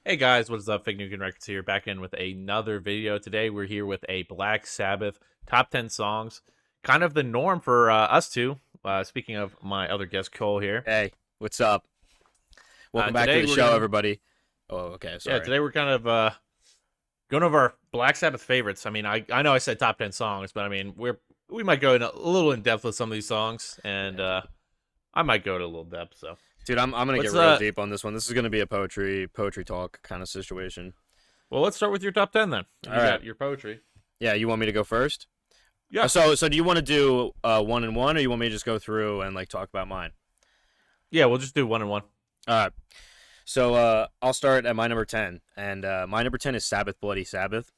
Hey guys, what is up? Fake Nuke Records here, back in with another video. Today we're here with a Black Sabbath top 10 songs. Kind of the norm for us two. Speaking of my other guest, Cole here. Hey, what's up? Welcome back to Today the we're show, gonna, everybody. Oh, okay, yeah, sorry. today we're kind of going over our Black Sabbath favorites. I mean, I know I said top 10 songs, but I mean we might go in a little in depth with some of these songs, and Yeah, dude. I might go to a little depth. So Dude, I'm gonna get let's real deep on this one. This is gonna be a poetry talk kind of situation. let's start with your top 10 then. All You right. got your poetry. Yeah, you want me to go first? Yeah, So do you want to do one and one, or you want me to just go through and like talk about mine? yeah, we'll just do one and one. All right. So I'll start at my number 10, and my number 10 is Sabbath Bloody Sabbath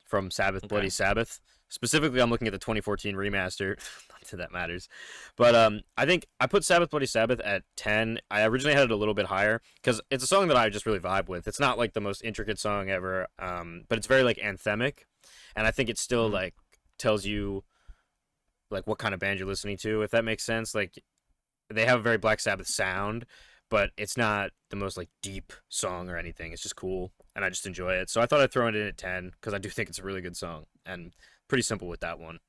from Sabbath Okay. Bloody Sabbath. Specifically, I'm looking at the 2014 remaster. Not that that matters, but I think I put Sabbath Bloody Sabbath at 10. I originally had it a little bit higher because it's a song that I just really vibe with. It's not like the most intricate song ever, but it's very like anthemic, and I think it still Mhm. like tells you like what kind of band you're listening to, if that makes sense. Like they have a very Black Sabbath sound, but it's not the most like deep song or anything. It's just cool, and I just enjoy it. So I thought I'd throw it in at 10 because I do think it's a really good song and pretty simple with that one.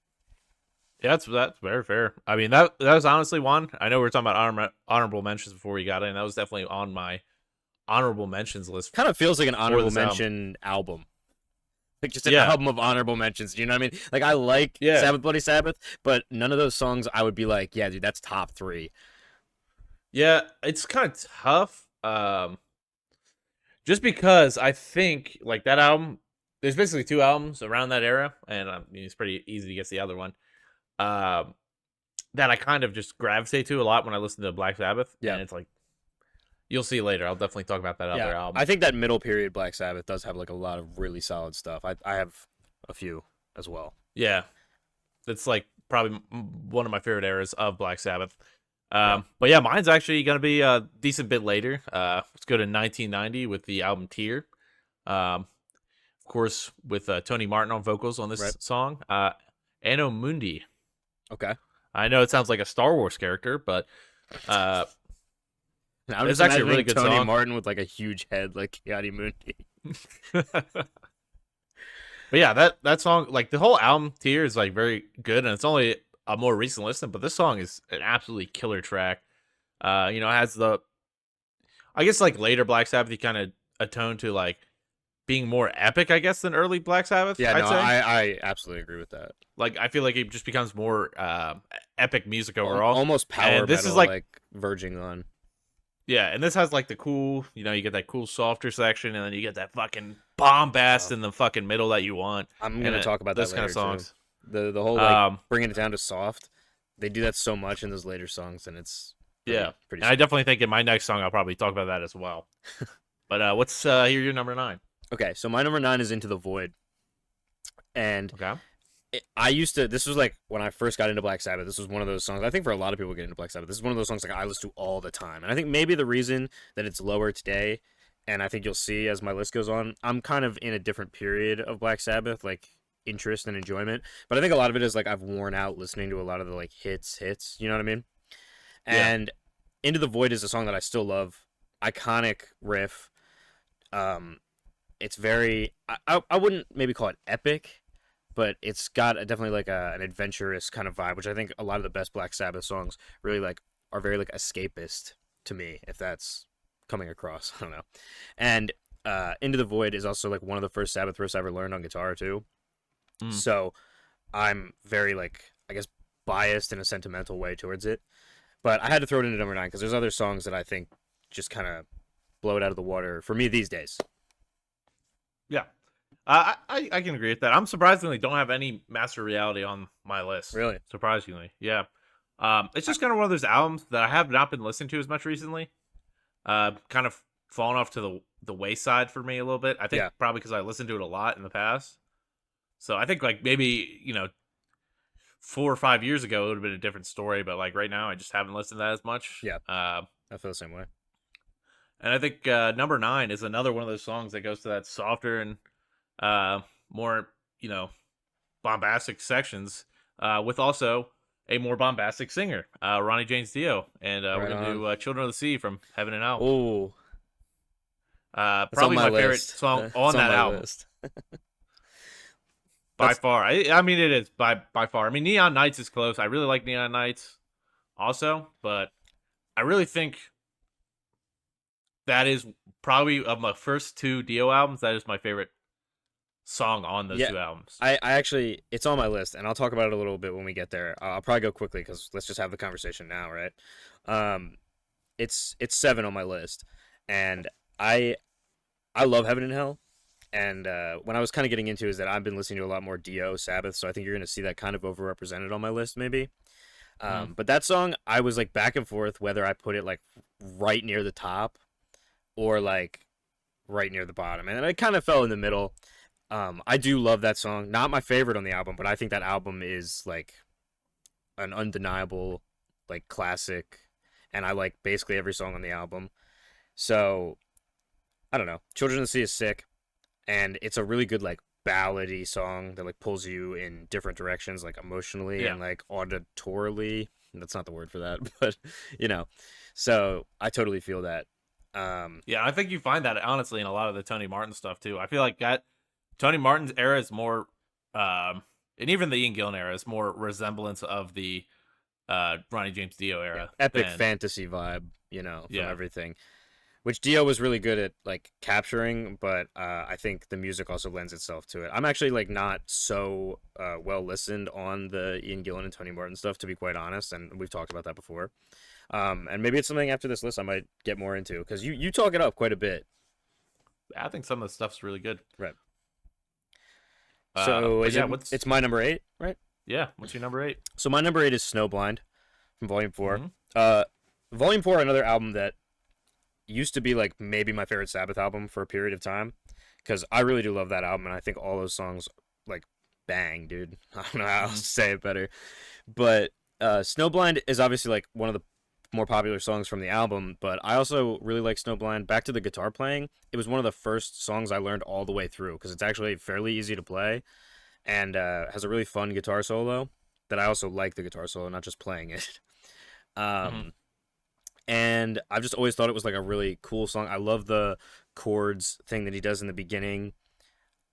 Yeah, that's very fair. I mean, that was honestly one. I know we were talking about honorable mentions before we got in. That was definitely on my honorable mentions list Kind of feels like an for honorable this album. mention album. Like just an Yeah, album of honorable mentions. Do you know what I mean? Like I like yeah, Sabbath Bloody Sabbath, but none of those songs I would be like, yeah, dude, that's top three. yeah. It's kind of tough. Just because I think like that album. There's basically two albums around that era, and I mean it's pretty easy to guess the other one. Um, that I kind of just gravitate to a lot when I listen to Black Sabbath, Yeah. and it's like you'll see later. I'll definitely talk about that Yeah. other album. I think that middle period Black Sabbath does have like a lot of really solid stuff. I have a few as well. Yeah, it's like probably one of my favorite eras of Black Sabbath. Yeah. But yeah, mine's actually gonna be a decent bit later. Let's go to 1990 with the album Tear. Of course, with Tony Martin on vocals on Right. this song. Anno Mundi. Okay. I know it sounds like a Star Wars character, but uh, I'm it's just actually a really imagining good Tony song. Martin with like a huge head like Yadi Mundi. But yeah, that song, like the whole album Tear is like very good, and it's only a more recent listen, but this song is an absolutely killer track. It has the I guess like later Black Sabbath, he kind of atoned to like being more epic, I guess, than early Black Sabbath. Yeah, I'd no, say. I absolutely agree with that. Like I feel like it just becomes more epic music overall, Almost power and this is metal, like like verging on. yeah, and this has like the cool, you get that cool softer section, and then you get that fucking bombast Uh, in the fucking middle that you want, I'm and gonna talk about that those kind of later too. songs. The whole like Um, bringing it down to soft. They do that so much in those later songs, and it's yeah, pretty and I sick. definitely think in my next song I'll probably talk about that as well. But what's here your number 9? Okay, so my number 9 is Into the Void, and Okay. I used to. This was like when I first got into Black Sabbath. This was one of those songs. I think for a lot of people get into Black Sabbath, this is one of those songs like I listen to all the time. And I think maybe the reason that it's lower today, and I think you'll see as my list goes on, I'm kind of in a different period of Black Sabbath, like interest and enjoyment. But I think a lot of it is like I've worn out listening to a lot of the like hits. You know what I mean? Yeah. And Into the Void is a song that I still love. Iconic riff. Um, it's very. I wouldn't maybe call it epic, but it's got definitely like an adventurous kind of vibe, which I think a lot of the best Black Sabbath songs really like are very like escapist to me, if that's coming across. I don't know. And Into the Void is also like one of the first Sabbath riffs I ever learned on guitar too. Mm. So I'm very like I guess biased in a sentimental way towards it. But I had to throw it into number 9 because there's other songs that I think just kind of blow it out of the water for me these days. Yeah. I can agree with that. I'm surprisingly don't have any Master Reality on my list. Really? Surprisingly, yeah. It's I, just kind of one of those albums that I have not been listening to as much recently. Kind of fallen off to the wayside for me a little bit. I think yeah. probably because I listened to it a lot in the past. So I think like maybe 4 or 5 years ago it would have been a different story, but like right now I just haven't listened to that as much. Yeah. I feel the same way. And I think number 9 is another one of those songs that goes to that softer and more bombastic sections with also a more bombastic singer, Ronnie James Dio, and we're Right gonna on. do "Children of the Sea" from Heaven and Hell. Oh, That's on Probably my my favorite list. song That's on on that my album list. by That's far. I mean, it is by far. I mean, Neon Nights is close. I really like Neon Nights also, but I really think that is probably of my first two Dio albums. That is my favorite song on those yeah. two albums. I actually it's on my list, and I'll talk about it a little bit when we get there. I'll probably go quickly because let's just have the conversation now, right? Um, it's 7 on my list, and I I love Heaven and Hell. And when I was kind of getting into is that I've been listening to a lot more Dio Sabbath, so I think you're gonna see that kind of overrepresented on my list, maybe. Mm. But that song, I was like back and forth whether I put it like right near the top or like right near the bottom, and I kind of fell in the middle. I do love that song. Not my favorite on the album, but I think that album is like an undeniable like classic, and I like basically every song on the album. So I don't know. Children of the Sea is sick, and it's a really good like ballady song that like pulls you in different directions, like emotionally Yeah. and like auditorily. That's not the word for that, but you know. So I totally feel that. Um, Yeah, I think you find that honestly in a lot of the Tony Martin stuff too. I feel like that Tony Martin's era is more, and even the Ian Gillan era is more resemblance of the Ronnie James Dio yeah, era epic than fantasy vibe, from yeah. everything, which Dio was really good at like capturing, but I think the music also lends itself to it. I'm actually like not so well listened on the Ian Gillan and Tony Martin stuff, to be quite honest, and we've talked about that before. And maybe it's something after this list I might get more into because you talk it up quite a bit, I think some of the stuff's really good. right? So But is yeah, it? what's It's my number 8, right? yeah, what's your number 8? So my number 8 is Snowblind from Volume 4. Mm-hmm. Uh, Volume 4, another album that used to be like maybe my favorite Sabbath album for a period of time because I really do love that album and I think all those songs like bang, dude. I don't know how else Mm-hmm. to say it better, but Snowblind is obviously like one of the more popular songs from the album, but I also really like Snowblind. Back to the guitar playing, it was one of the first songs I learned all the way through because it's actually fairly easy to play and has a really fun guitar solo that I also like the guitar solo, not just playing it. Mm-hmm. Um, and I've just always thought it was like a really cool song. I love the chords thing that he does in the beginning.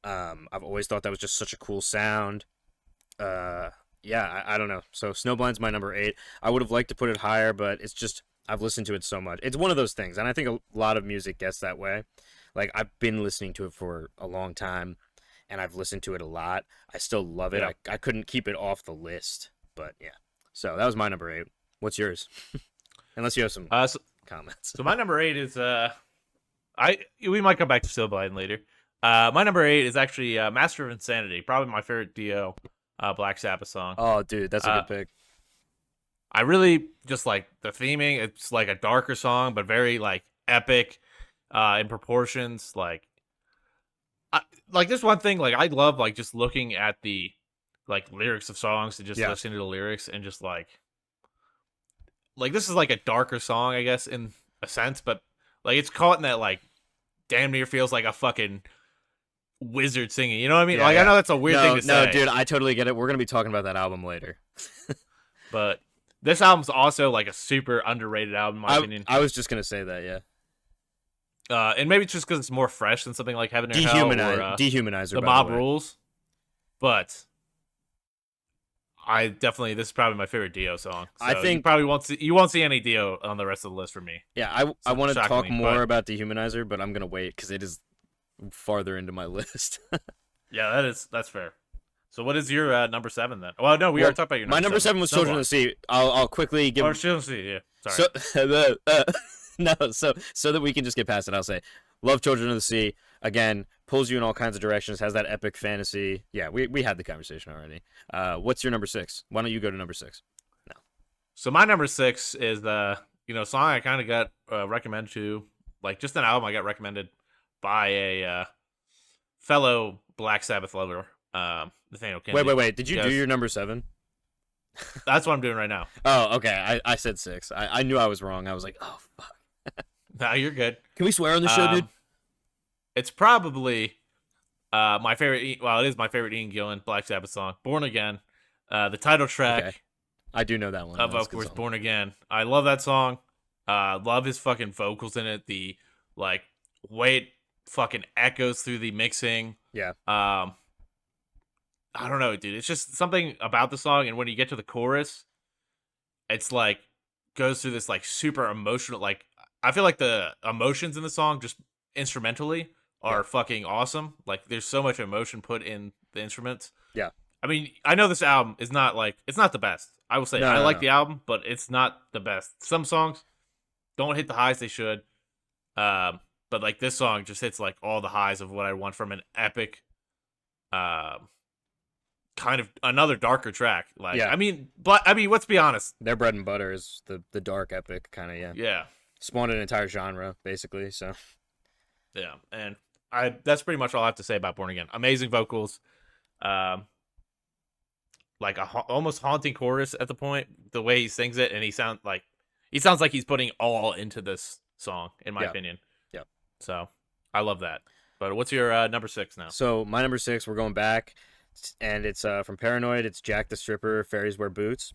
I've always thought that was just such a cool sound. Uh, yeah, I don't know. So Snowblind's my number 8. I would have liked to put it higher, but it's just I've listened to it so much. It's one of those things, and I think a lot of music gets that way. Like I've been listening to it for a long time, and I've listened to it a lot. I still love it. Yeah. I couldn't keep it off the list, but yeah. So that was my number 8. What's yours? Unless you have some Uh, so, comments. so my number 8 is I we might come back to Stillblind later. My number 8 is actually Master of Insanity, probably my favorite Dio Black Sabbath song. Oh, dude, that's a Uh, good pick. I really just like the theming. It's like a darker song, but very like epic in proportions. Like this one thing, like I love like just looking at the like lyrics of songs and just Yeah. listening to the lyrics and just like this is like a darker song, I guess, in a sense, but like it's caught in that like damn near feels like a fucking wizard singing. You know what I mean? Yeah, Like I yeah. know that's a weird thing to No, say, dude, I totally get it. We're gonna be talking about that album later. but this album's also like a super underrated album, in my opinion. I was just gonna say that, yeah. And maybe it's just because it's more fresh than something like Heaven or Hell or Dehumanizer, The by Mob the way. Rules. But I definitely this is probably my favorite Dio song. So I think you probably won't see any Dio on the rest of the list from me. yeah, I want to talk Shockingly, more but about Dehumanizer, but I'm gonna wait because it is farther into my list. yeah, that's fair. So what is your number 7 then? Well, no, we Well, already talked about your my number 7 was Children of the Sea. I'll quickly give Or Children of the Sea, yeah. Sorry. so that we can just get past it. I'll say, love Children of the Sea. Again, pulls you in all kinds of directions. Has that epic fantasy. Yeah, we had the conversation already. What's your number 6? Why don't you go to number 6? No. So my number 6 is the song I kind of got recommended to, like just an album I got recommended by a fellow Black Sabbath lover, Nathaniel Kennedy. Wait. Did you do your number 7? That's what I'm doing right now. Oh, okay. I said 6. I knew I was wrong. I was like, oh fuck. No, you're good. Can we swear on the show, dude? It's probably my favorite. Well, it is my favorite Ian Gillan Black Sabbath song, "Born Again." The title track Okay. I do know that one. of That's a good course, song. "Born Again." I love that song. Love his fucking vocals in it. The like, wait, fucking echoes through the mixing. Yeah. I don't know, dude. It's just something about the song, and when you get to the chorus, it's like goes through this like super emotional. Like I feel like the emotions in the song, just instrumentally, Yeah. are fucking awesome. Like there's so much emotion put in the instruments. Yeah. I mean, I know this album is not like it's not the best. I will say No, I no, like no. the album, but it's not the best. Some songs don't hit the highs they should. Um, but like this song just hits like all the highs of what I want from an epic, um, kind of another darker track. Like Yeah. I mean, let's be honest. Their bread and butter is the dark epic kind of, yeah. Yeah, Spawned an entire genre basically, so yeah, and I that's pretty much all I have to say about Born Again. Amazing vocals, um, like a almost haunting chorus at the point. The way he sings it, and he sounds like he's putting all into this song, in my yeah. opinion. Yeah. So I love that. But what's your number 6 now? So my number 6, we're going back, and it's from Paranoid. It's Jack the Stripper, Fairies Wear Boots.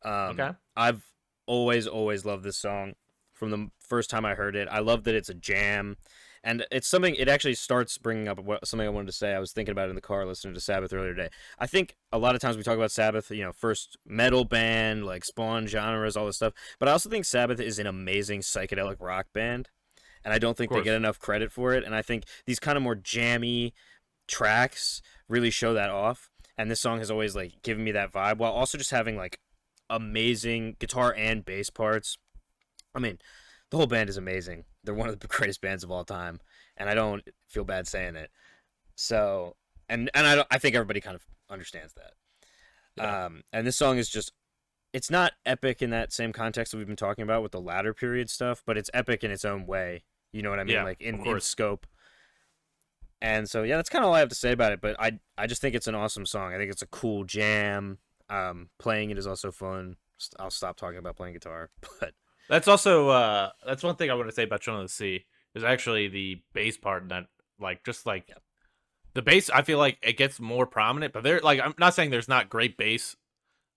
Okay. I've always loved this song from the first time I heard it. I love that it's a jam, and it's something. It actually starts bringing up something I wanted to say. I was thinking about it in the car listening to Sabbath earlier today. I think a lot of times we talk about Sabbath, first metal band, like Spawn genres, all this stuff. But I also think Sabbath is an amazing psychedelic rock band, and I don't think Of they get course. enough credit for it. And I think these kind of more jammy tracks really show that off. And this song has always like given me that vibe, while also just having like amazing guitar and bass parts. I mean, the whole band is amazing. They're one of the greatest bands of all time, and I don't feel bad saying it. So, I think everybody kind of understands that. Yeah. And this song is just, it's not epic in that same context that we've been talking about with the latter period stuff, but it's epic in its own way. You know what I mean? Yeah. Like Of in course. scope. And so yeah, that's kind of all I have to say about it. But I just think it's an awesome song. I think it's a cool jam. Playing it is also fun. I'll stop talking about playing guitar, but That's also that's one thing I want to say about Children of the Sea is actually the bass part that like just like yeah, the bass I feel like it gets more prominent, but there like I'm not saying there's not great bass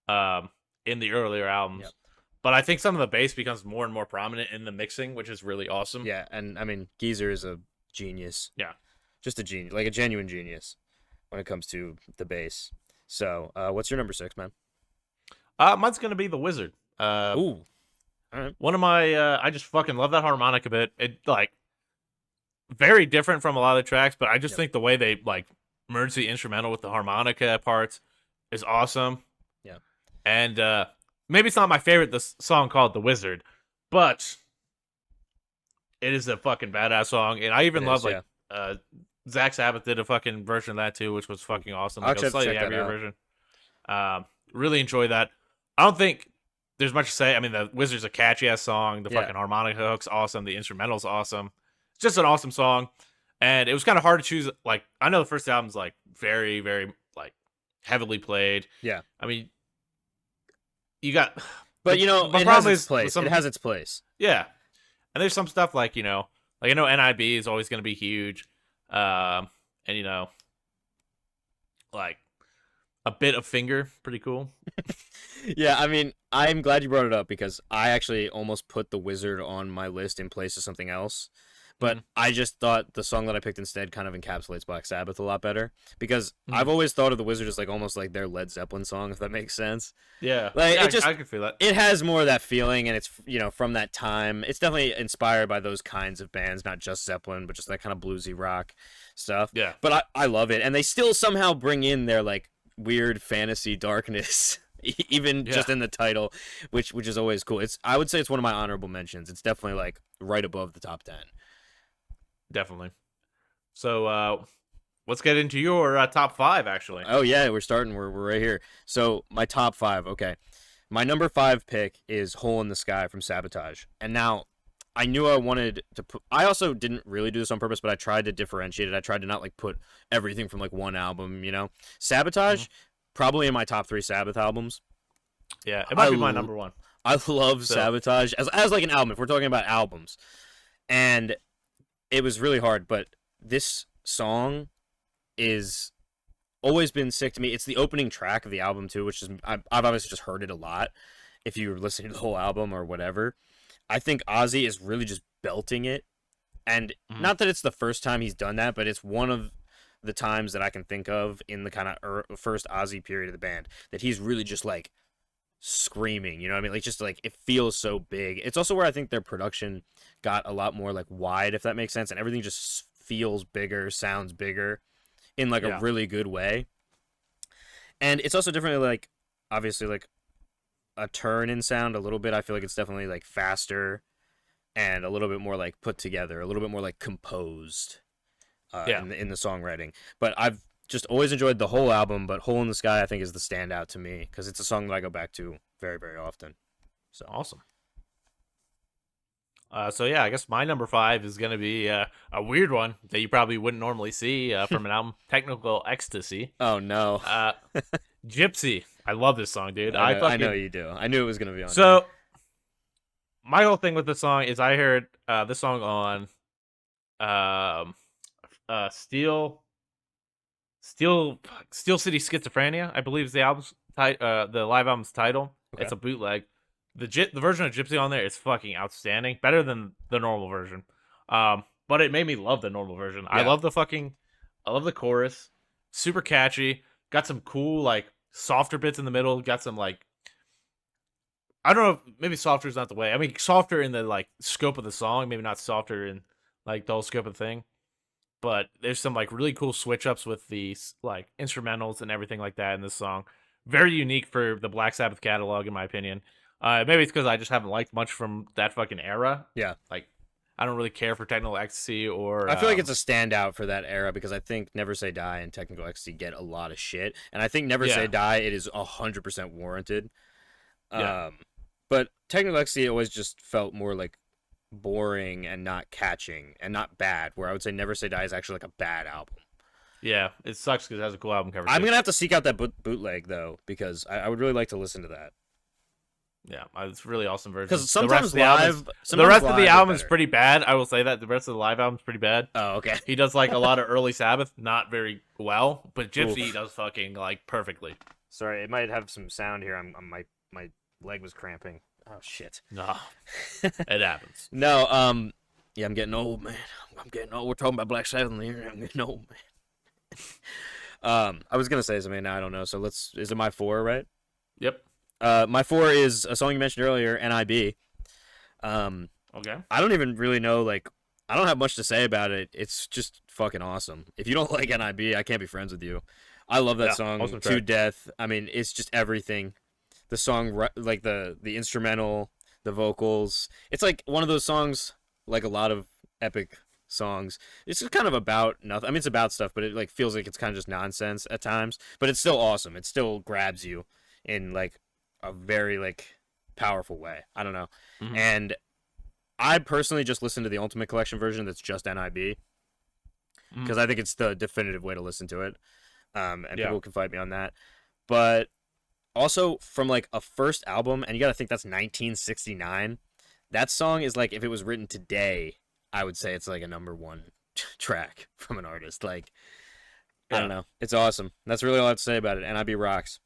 um in the earlier yeah, albums, but I think some of the bass becomes more and more prominent in the mixing, which is really awesome. yeah. And I mean, Geezer is a genius, Yeah. just a genius, like a genuine genius when it comes to the bass. So, what's your number 6, man? Mine's gonna be The Wizard. Ooh, all right. One of my I just fucking love that harmonica bit. It like very different from a lot of the tracks, but I just Yep. think the way they like merge the instrumental with the harmonica parts is awesome. Yeah. And maybe it's not my favorite this song called The Wizard, but it is a fucking badass song. And I It even love is, like yeah. uh Zach Sabbath did a fucking version of that too, which was fucking awesome. I'll Like a actually have to slightly check that heavier out. version. Really enjoy that. I don't think there's much to say. I mean, the Wizard's a catchy ass song. The Yeah. fucking harmonica hook's awesome. The instrumental's awesome. It's just an awesome song. And it was kind of hard to choose. Like, I know the first album's like very, very like heavily played. Yeah. I mean, you got, But the it has problem its is place. It has its place. yeah. And there's some stuff like like I know NIB is always going to be huge, and like a bit of Finger, pretty cool. Yeah, I mean, I'm glad you brought it up because I actually almost put The Wizard on my list in place of something else. But Mhm. I just thought the song that I picked instead kind of encapsulates Black Sabbath a lot better because I've Mhm. always thought of The Wizard as like almost like their Led Zeppelin song, if that makes sense. Yeah, Like yeah, it just I can feel that. it has more of that feeling, and it's from that time. It's definitely inspired by those kinds of bands, not just Zeppelin, but just that kind of bluesy rock stuff. Yeah, But I love it, and they still somehow bring in their like weird fantasy darkness, even yeah, just in the title, which is always cool. I would say it's one of my honorable mentions. It's definitely like right above the top 10. definitely. So let's get into your top 5. Actually, Oh yeah, we're starting. We're right here. So my top 5. Okay, my number 5 pick is "Hole in the Sky" from Sabotage. And now I knew I wanted to put. I also didn't really do this on purpose, but I tried to differentiate it. I tried to not like put everything from like one album. Sabotage, Mhm. probably in my top 3 Sabbath albums. Yeah, it might I be my l- number 1. I love So Sabotage as like an album. If we're talking about albums, and it was really hard, but this song is always been sick to me. It's the opening track of the album too, which is I've obviously just heard it a lot. If you're listening to the whole album or whatever, I think Ozzy is really just belting it And Mhm. not that it's the first time he's done that, but it's one of the times that I can think of in the kind of first Ozzy period of the band that he's really just like screaming, you know what I mean? Like just like it feels so big. It's also where I think their production got a lot more like wide, if that makes sense, and everything just feels bigger, sounds bigger in like a Yeah. really good way. And it's also definitely like obviously like a turn in sound a little bit. I feel like it's definitely like faster and a little bit more like put together, a little bit more like composed Yeah. in the songwriting. But I've just always enjoyed the whole album. But "Hole in the Sky" I think is the standout to me because it's a song that I go back to very very often. So Awesome. So yeah, I guess my number five is gonna be a weird one that you probably wouldn't normally see from an album, Technical Ecstasy. oh no, Uh, Gypsy. I love this song, dude. I I know fucking you do. I knew it was gonna be on here. so my whole thing with this song is I heard this song on um Steel Steel Steel City Schizophrenia, I believe is the the live album's title. Okay. It's a bootleg. The version of Gypsy on there is fucking outstanding, better than the normal version. But it made me love the normal version. Yeah. I love the chorus, super catchy. Got some cool like softer bits in the middle. Got some like I don't know, maybe softer is not the way. I mean, softer in the like scope of the song, maybe not softer in like the whole scope of the thing. But there's some like really cool switch ups with the like instrumentals and everything like that in this song. Very unique for the Black Sabbath catalog, in my opinion. Maybe it's because I just haven't liked much from that fucking era. Yeah. Like, I don't really care for Technical Ecstasy or I feel like it's a standout for that era because I think "Never Say Die" and "Technical Ecstasy" get a lot of shit, and I think "Never Say yeah, Die" it is 100% warranted. yeah, Um, but "Technical Ecstasy" always just felt more like boring and not catching and not bad. Where I would say "Never Say Die" is actually like a bad album. yeah. It sucks because it has a cool album cover I'm too. gonna have to seek out that bootleg though because I would really like to listen to that Yeah, it's a really awesome version. because The sometimes rest of the live is album is better. pretty bad. I will say that the rest of the live album is pretty bad. Oh, okay. He does like a lot of early Sabbath, not very well, but Gypsy he Oof. does fucking like perfectly. Sorry, it might have some sound here. My leg was cramping. Oh shit. No, it happens. No, yeah, I'm getting old, man. I'm getting old. We're talking about Black Sabbath in here. I'm getting old, man. I was gonna say something. Now I don't know. So let's. Is it my four, right? Yep. My four is a song you mentioned earlier, "NIB." Um, Okay. I don't even really know. Like, I don't have much to say about it. It's just fucking awesome. If you don't like "NIB," I can't be friends with you. I love that Yeah. song Awesome to track. death. I mean, it's just everything. The song, like the instrumental, the vocals. It's like one of those songs, like a lot of epic songs. It's just kind of about nothing. I mean, it's about stuff, but it like feels like it's kind of just nonsense at times. But it's still awesome. It still grabs you in like a very like powerful way. I don't know. Hmm. And I personally just listen to the Ultimate Collection version that's just NIB Hmm. because I think it's the definitive way to listen to it. And Yeah. people can fight me on that. But also from like a first album, and you got to think that's 1969. That song is like if it was written today, I would say it's like a number one track from an artist. Like I don't Yeah. know, it's awesome. That's really all I have to say about it. NIB rocks.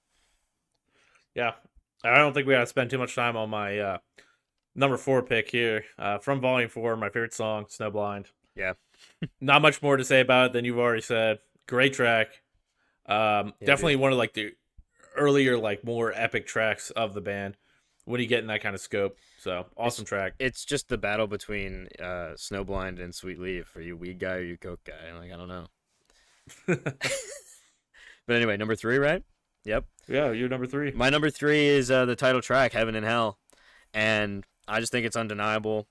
Yeah. I don't think we gotta spend too much time on my number four pick here. From Volume Four, my favorite song, Snowblind. Yeah, Not much more to say about it than you've already said. Great track. yeah, Definitely dude. one of like the earlier, like more epic tracks of the band when you get in that kind of scope. So awesome It's track. it's just the battle between Snowblind and Sweet Leaf. Are you weed guy or you coke guy? Like I don't know. But anyway, number three, right? Yep. Yeah, you're number three. My number three is the title track, "Heaven and Hell," and I just think it's undeniable.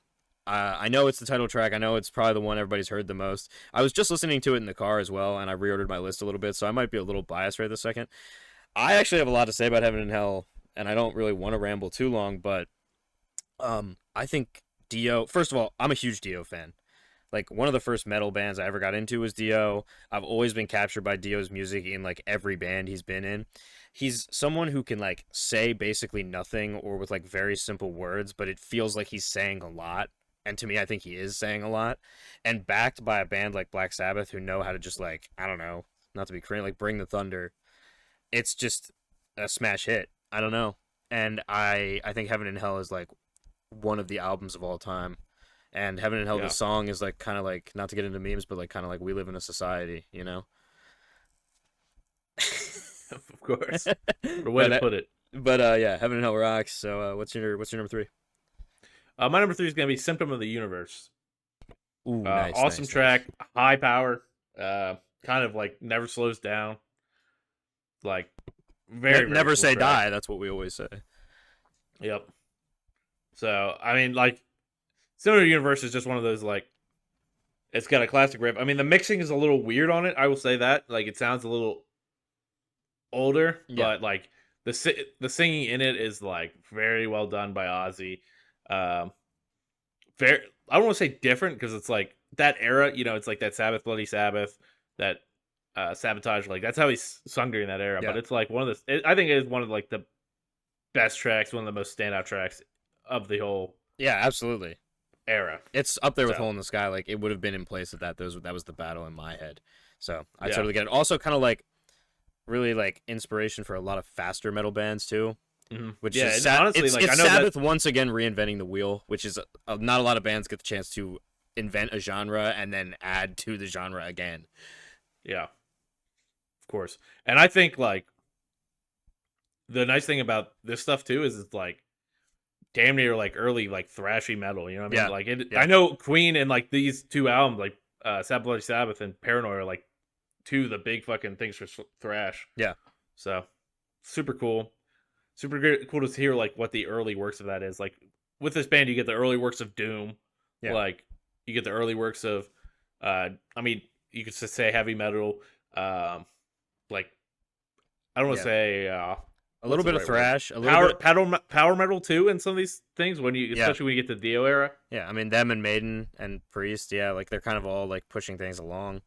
I know it's the title track. I know it's probably the one everybody's heard the most. I was just listening to it in the car as well, and I reordered my list a little bit, so I might be a little biased right this second. I actually have a lot to say about "Heaven and Hell," and I don't really want to ramble too long, but I think Dio. First of all, I'm a huge Dio fan. Like one of the first metal bands I ever got into was Dio. I've always been captured by Dio's music in like every band he's been in. He's someone who can like say basically nothing or with like very simple words, but it feels like he's saying a lot. And to me, I think he is saying a lot. And backed by a band like Black Sabbath who know how to just like, I don't know, not to be crazy, like bring the thunder. It's just a smash hit. I don't know. And I think Heaven and Hell is like one of the albums of all time And Heaven and Hell, the Yeah, song is like kind of like, not to get into memes, but like kind of like we live in a society, you know. of course. What a way but to uh, put it. yeah, Heaven and Hell rocks. So what's your number three? My number three is gonna be "Symptom of the Universe." Ooh, nice, Awesome nice, nice. track, high power, kind of like never slows down. Like very Never cool say track. die. That's what we always say. Yep. So I mean, like, "Symptom of the Universe" is just one of those like it's got a classic riff. I mean, the mixing is a little weird on it. I will say that. Like, it sounds a little older, Yeah, but like the singing in it is like very well done by Ozzy. Um, very, I don't want to say different because it's like that era. It's like that Sabbath, Bloody Sabbath, that Sabotage. Like that's how he sung during that era. But yeah, it's like one of the. I think it is one of like the best tracks, one of the most standout tracks of the whole yeah. Absolutely. era. It's up there with So Hole in the Sky. Like it would have been in place of that. That was the battle in my head. So I yeah, totally get it. Also, kind of like really like inspiration for a lot of faster metal bands too. Which yeah. is And honestly, like I it's know that. Sabbath once again reinventing the wheel, which is not a lot of bands get the chance to invent a genre and then add to the genre again. Yeah, of course. And I think like the nice thing about this stuff too is it's like damn near like early like thrashy metal. You know what I mean? Yeah, Like it. yeah, I know Queen and like these two albums, like Sabbath Bloody Sabbath and Paranoid, are like two of the big fucking things for thrash. yeah, So super cool, super good, cool to hear like what the early works of that is. Like with this band, you get the early works of Doom, yeah, like you get the early works of, I mean, you could just say heavy metal, like I don't want to yeah. say A what's little the bit of right word? thrash, a little bit. Power metal too in some of these things when you Yeah, especially when you get to the Dio era. yeah. I mean, them and Maiden and Priest. Yeah, like they're kind of all like pushing things along.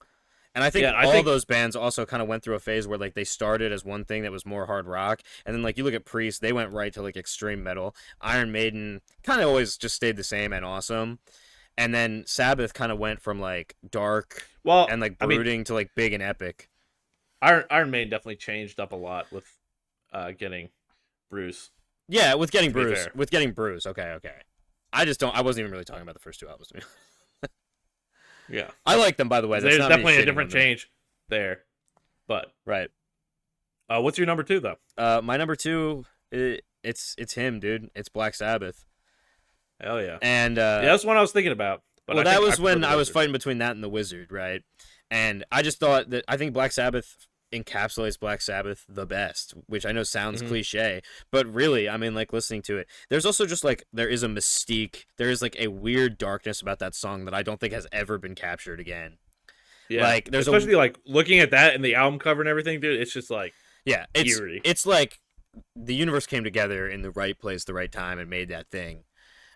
And I think Yeah, I all think those bands also kind of went through a phase where like they started as one thing that was more hard rock, and then like you look at Priest, they went right to like extreme metal. Iron Maiden kind of always just stayed the same and awesome, and then Sabbath kind of went from like dark well, and like I mean, brooding to like big and epic. Iron Maiden definitely changed up a lot with getting Bruce. Yeah, with getting To be Bruce, fair, Okay, okay. I just don't. I wasn't even really talking about the first two albums. yeah, I like them, by the way. That's there's not me definitely a shitting on different them. change there. But Right. what's your number two though? My number two, it's him, dude. It's Black Sabbath, Hell yeah, and yeah, that's one I was thinking about. But well, I that think I was prefer when the I was Wizard. fighting between that and the Wizard, right? And I just thought that I think Black Sabbath encapsulates Black Sabbath the best, which I know sounds Mm-hmm. cliche, but really, I mean, like listening to it, there's also just like there is a mystique, there is like a weird darkness about that song that I don't think has ever been captured again. Yeah, Like there's a especially like looking at that and the album cover and everything, dude. It's just like yeah, eerie. it's like the universe came together in the right place, the right time, and made that thing.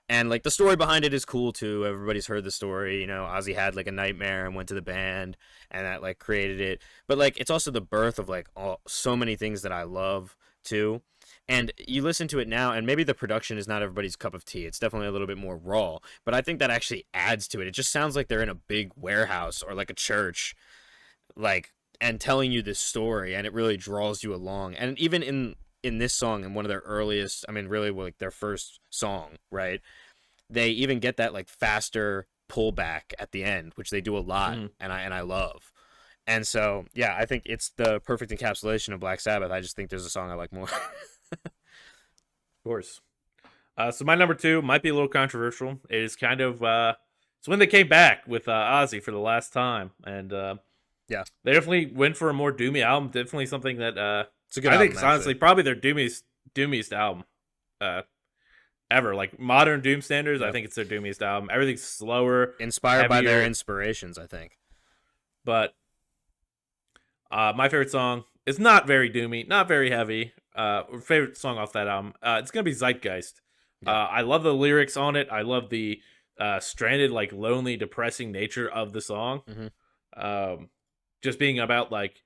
And like the story behind it is cool too. Everybody's heard the story. You know, Ozzy had like a nightmare and went to the band, and that like created it. But like it's also the birth of like so many things that I love too. And you listen to it now, and maybe the production is not everybody's cup of tea. It's definitely a little bit more raw, but I think that actually adds to it. It just sounds like they're in a big warehouse or like a church, like and telling you this story, and it really draws you along. And even in this song, in one of their earliest, I mean, really like their first song, right? They even get that like faster pullback at the end, which they do a lot, Mm-hmm. Of and I love. And so, yeah, I think it's the perfect encapsulation of Black Sabbath. I just think there's a song I like more. course. So my number two might be a little controversial. It is kind of it's when they came back with Ozzy for the last time, and Yeah, they definitely went for a more doomy album. Definitely something that it's a good I think album is honestly actually. probably their doomiest album uh, ever. Like modern Doom standards, I Yeah, think it's their doomiest album. Everything's slower, inspired by their heavier, inspirations, I think. but my favorite song is not very doomy, not very heavy. Favorite song off that album, it's gonna be Zeitgeist. Yeah, I love the lyrics on it. I love the stranded, like lonely, depressing nature of the song. hmm Um, just being about like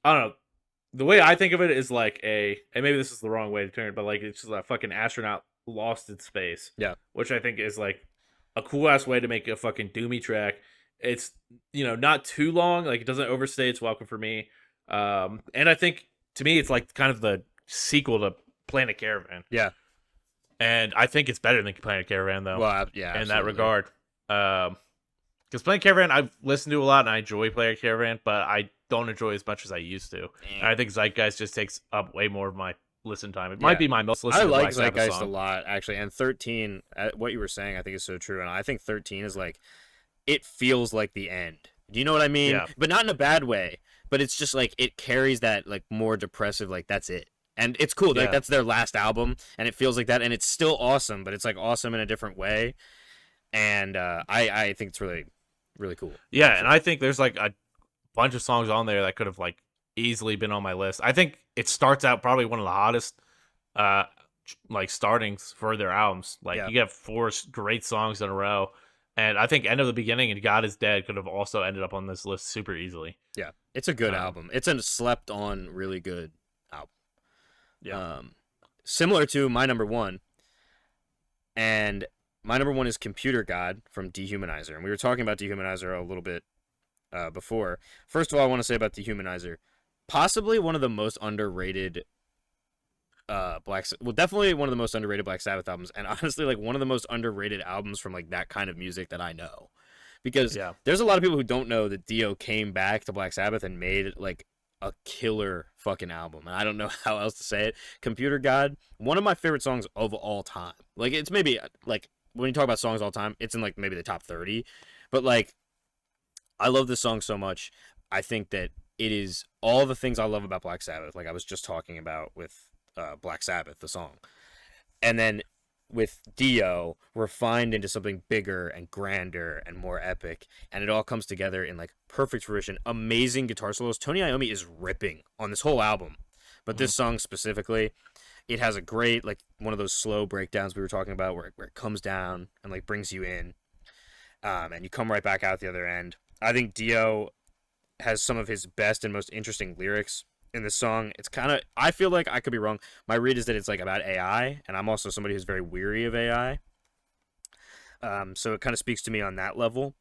I don't know. The way I think of it is like and maybe this is the wrong way to turn it, but like it's just a fucking astronaut lost in space, yeah, which I think is like a cool ass way to make a fucking doomy track. It's not too long, like it doesn't overstay its welcome for me. And I think to me it's like kind of the sequel to Planet Caravan, yeah. and I think it's better than Planet Caravan though, Well, yeah, in that absolutely. regard. Because Planet Caravan I've listened to a lot and I enjoy Planet Caravan, but I don't enjoy as much as I used to. And Eh. I think Zeitgeist just takes up way more of my listen time. It might Yeah. be my most I listened to like Black Sabbath Zeitgeist a song. lot, actually. And 13, what you were saying, I think is so true. And I think 13 is like, it feels like the end. Do you know what I mean? Yeah, But not in a bad way. But it's just like, it carries that like more depressive, like, that's it. And it's cool. Like, yeah, that's their last album. And it feels like that. And it's still awesome, but it's like awesome in a different way. And I think it's really, really cool, yeah. And actually. I think there's like a bunch of songs on there that could have like easily been on my list. I think it starts out probably one of the hottest uh like startings for their albums. Like Yeah. you get four great songs in a row. And I think End of the Beginning and God is Dead could have also ended up on this list super easily. Yeah. It's a good Um album. It's a slept on, really good album. yeah. Similar to my number one, and my number one is Computer God from Dehumanizer. And we were talking about Dehumanizer a little bit before. First of all, I want to say about Dehumanizer, possibly one of the most underrated definitely one of the most underrated Black Sabbath albums, and honestly, like one of the most underrated albums from like that kind of music that I know, because Yeah. there's a lot of people who don't know that Dio came back to Black Sabbath and made like a killer fucking album, and I don't know how else to say it. Computer God, one of my favorite songs of all time. Like it's maybe like when you talk about songs all time, it's in like maybe the top 30, but like I love this song so much. I think that it is all the things I love about Black Sabbath. Like I was just talking about with Black Sabbath, the song, and then with Dio, refined into something bigger and grander and more epic, and it all comes together in like perfect fruition. Amazing guitar solos. Tony Iommi is ripping on this whole album, but Mhm. this song specifically, it has a great like one of those slow breakdowns we were talking about, where it comes down and like brings you in, and you come right back out the other end. I think Dio has some of his best and most interesting lyrics in this song. It's kind of, I feel like I could be wrong. My read is that it's like about AI, and I'm also somebody who's very weary of AI. So it kind of speaks to me on that level,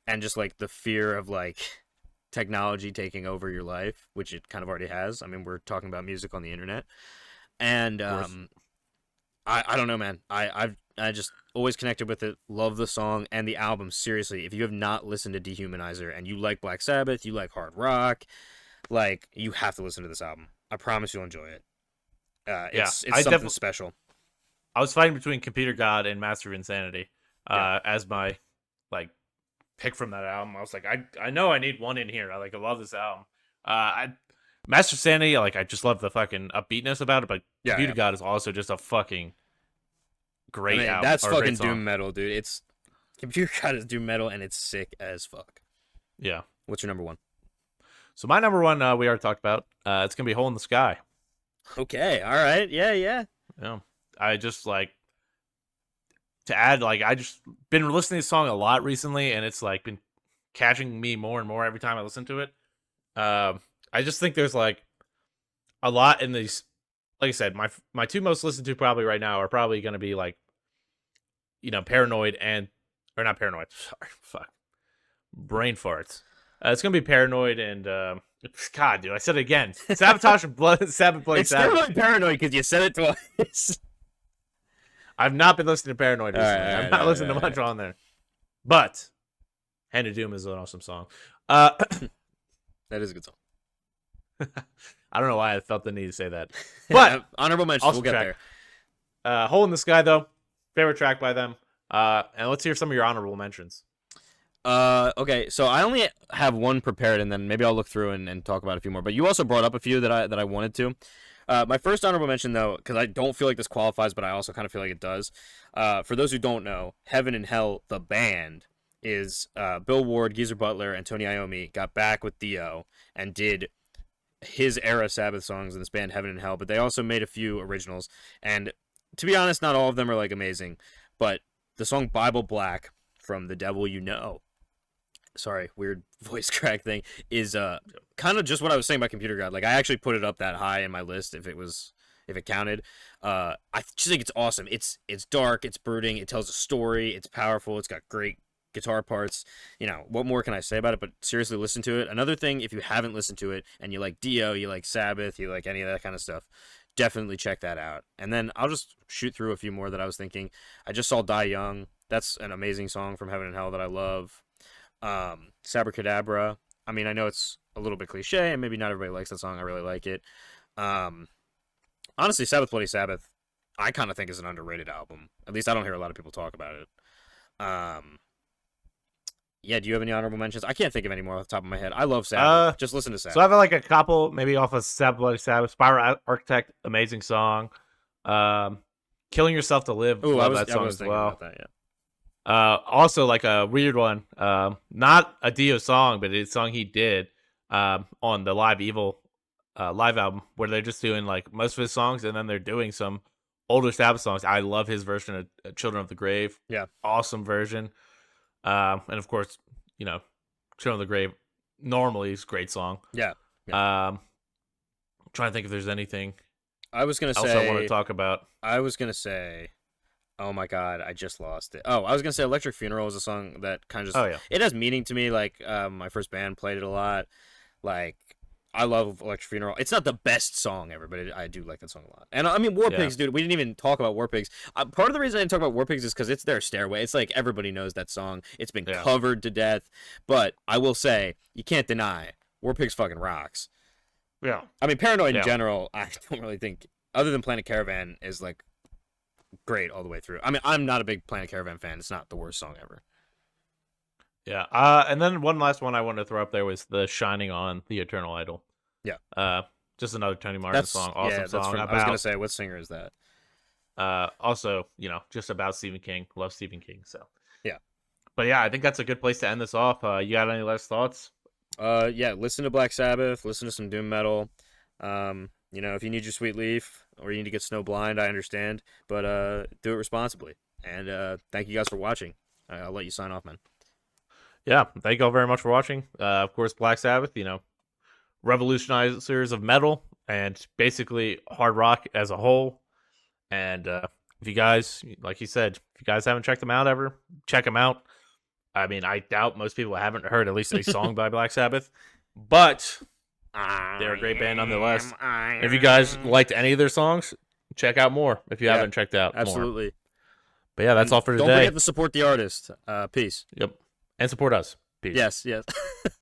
and just like the fear of like technology taking over your life, which it kind of already has. I mean, we're talking about music on the internet, and Of course. I don't know, man. I just always connected with it. Love the song and the album. Seriously, if you have not listened to Dehumanizer and you like Black Sabbath, you like hard rock, like you have to listen to this album. I promise you'll enjoy it. Yeah. It's something special. I was fighting between Computer God and Master of Insanity Yeah, as my like pick from that album. I was like, I know I need one in here. I love this album. I Master of Insanity, like I just love the fucking upbeatness about it, but yeah, Computer yeah. God is also just a fucking I great mean, album that's or a great fucking song. doom metal, dude. It's Computer God is doom metal, and it's sick as fuck. Yeah. What's your number one? So my number one, we already talked about. It's gonna be Hole in the Sky. Okay, all right, yeah, yeah, Yeah. I just like to add, like I just been listening to this song a lot recently, and it's like been catching me more and more every time I listen to it. I just think there's like a lot in these. Like I said, my two most listened to probably right now are probably gonna be like Paranoid and or not Paranoid. Sorry, fuck, brain farts. It's gonna be Paranoid and God, dude, I said it again. Sabotage and Sabbath, Bloody It's still Sabbath. really paranoid because you said it twice. I've not been listening to Paranoid All right, recently. all I've right, not all right, listened to all much right. on there, but Hand of Doom is an awesome song. Uh, That is a good song. I don't know why I felt the need to say that, but Honorable mentions. We'll awesome get track. there. Hole in the Sky though, favorite track by them. And let's hear some of your honorable mentions. Okay, so I only have one prepared, and then maybe I'll look through and talk about a few more. But you also brought up a few that I wanted to. My first honorable mention, though, because I don't feel like this qualifies, but I also kind of feel like it does. For those who don't know, Heaven and Hell, the band, is Bill Ward, Geezer Butler, and Tony Iommi got back with Dio and did his era Sabbath songs in this band, Heaven and Hell. But they also made a few originals, and to be honest, not all of them are like amazing. But the song Bible Black from The Devil You Know, sorry, weird voice crack thing, is kind of just what I was saying about Computer God. Like I actually put it up that high in my list if it counted. I just think it's awesome. It's dark, it's brooding, it tells a story, it's powerful, it's got great guitar parts. What more can I say about it? But seriously, listen to it. Another thing, if you haven't listened to it and you like Dio, you like Sabbath, you like any of that kind of stuff, definitely check that out. And then I'll just shoot through a few more that I was thinking. I just saw Die Young. That's an amazing song from Heaven and Hell that I love. Sabracadabra. I mean, I know it's a little bit cliche, and maybe not everybody likes that song. I really like it. Um, Honestly, Sabbath Bloody Sabbath, I kind of think is an underrated album. At least I don't hear a lot of people talk about it. Um, yeah, do you have any honorable mentions? I can't think of any more off the top of my head. I love Sabbath. Just listen to So I Sabbath. have like a couple, maybe off of Sabbath Bloody Sabbath. Spiral Architect, amazing song. Um, Killing Yourself to Live, Oh, love that I song was as thinking well. about that. Yeah. Also like a weird one. Not a Dio song, but it's a song he did on the Live Evil live album, where they're just doing like most of his songs, and then they're doing some older Sabbath songs. I love his version of Children of the Grave. Yeah. Awesome version. And of course, you know, Children of the Grave normally is a great song. Yeah. I'm trying to think if there's anything I was gonna else say. I want to talk about. I was gonna say. Oh my god, I just lost it. Oh, I was gonna say Electric Funeral is a song that kind of just Oh yeah, it has meaning to me. Like my first band played it a lot. Like I love Electric Funeral. It's not the best song ever, but I do like that song a lot. And I mean War Yeah. Pigs, dude. We didn't even talk about War Pigs. Part of the reason I didn't talk about War Pigs is because it's their Stairway. It's like everybody knows that song. It's been Yeah. covered to death. But I will say you can't deny War Pigs fucking rocks. yeah. I mean Paranoid Yeah. in general. I don't really think other than Planet Caravan is like great all the way through. I mean, I'm not a big Planet Caravan fan. It's not the worst song ever. Yeah. And then one last one I wanted to throw up there was the Shining on the Eternal Idol. Yeah. Just another Tony Martin song. Awesome song. From, I was gonna say, what singer is that? Also, you know, just about Stephen King. Love Stephen King. So Yeah. But yeah, I think that's a good place to end this off. You got any last thoughts? Yeah, listen to Black Sabbath. Listen to some doom metal. You know, if you need your sweet leaf or you need to get snow blind, I understand, but do it responsibly. And thank you guys for watching. I'll let you sign off, man. Yeah, thank you all very much for watching. Of course, Black Sabbath, you know, revolutionizers of metal and basically hard rock as a whole. And if you guys, like you said, if you guys haven't checked them out ever, check them out. I mean, I doubt most people haven't heard at least a song by Black Sabbath, but they're a great band nonetheless. If you guys liked any of their songs, check out more if you haven't checked out more. Absolutely. But yeah, that's all for today. Don't forget to support the artist. Peace. Yep. And support us. Peace. Yes.